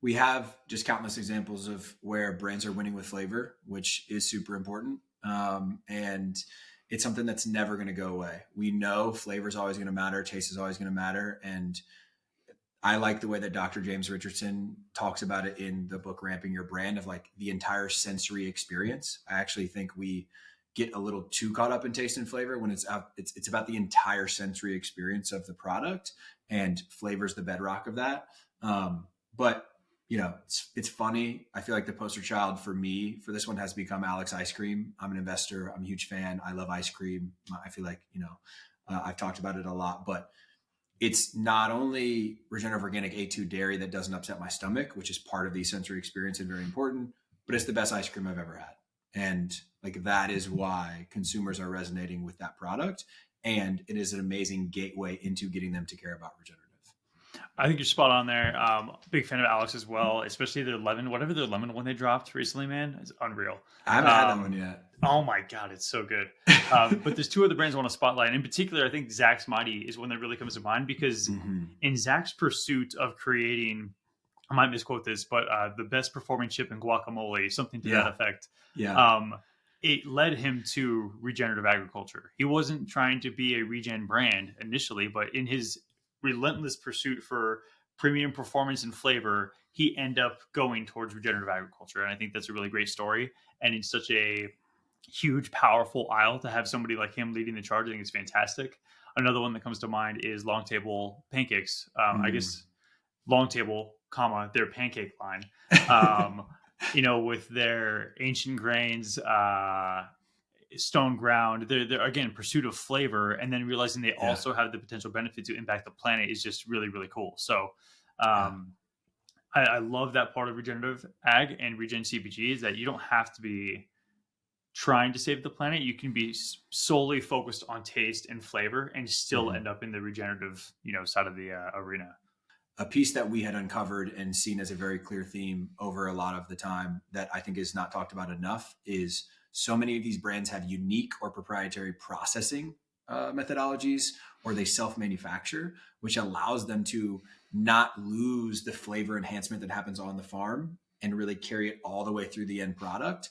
we have just countless examples of where brands are winning with flavor, which is super important. And it's something that's never going to go away. We know flavor is always going to matter. Taste is always going to matter. And I like the way that Dr. James Richardson talks about it in the book, Ramping Your Brand, of like the entire sensory experience. I actually think we get a little too caught up in taste and flavor when it's about the entire sensory experience of the product, and flavor is the bedrock of that. But it's funny. I feel like the poster child for me for this one has become Alex Ice Cream. I'm an investor. I'm a huge fan. I love ice cream. I feel like, I've talked about it a lot, but it's not only regenerative organic A2 dairy that doesn't upset my stomach, which is part of the sensory experience and very important, but it's the best ice cream I've ever had. And like, that is why consumers are resonating with that product. And it is an amazing gateway into getting them to care about regenerative. I think you're spot on there. Big fan of Alex as well, especially their lemon, whatever their lemon one they dropped recently, man, is unreal. I haven't had that one yet. Oh my God, it's so good. But there's two other brands I want to spotlight. In particular, I think Zach's Mighty is one that really comes to mind, because in Zach's pursuit of creating, I might misquote this, but the best performing chip in guacamole, something to that effect. Yeah. It led him to regenerative agriculture. He wasn't trying to be a regen brand initially, but in his relentless pursuit for premium performance and flavor, he ended up going towards regenerative agriculture. And I think that's a really great story. And it's such a huge, powerful aisle to have somebody like him leading the charge. I think it's fantastic. Another one that comes to mind is Long Table Pancakes. I guess Long Table, their pancake line, with their ancient grains, stone ground, they're again pursuit of flavor, and then realizing they also have the potential benefit to impact the planet is just really, really cool. So I love that part of regenerative ag and regen CPG, is that you don't have to be trying to save the planet. You can be solely focused on taste and flavor and still end up in the regenerative side of the arena. A piece that we had uncovered and seen as a very clear theme over a lot of the time that I think is not talked about enough is so many of these brands have unique or proprietary processing methodologies, or they self-manufacture, which allows them to not lose the flavor enhancement that happens on the farm and really carry it all the way through the end product.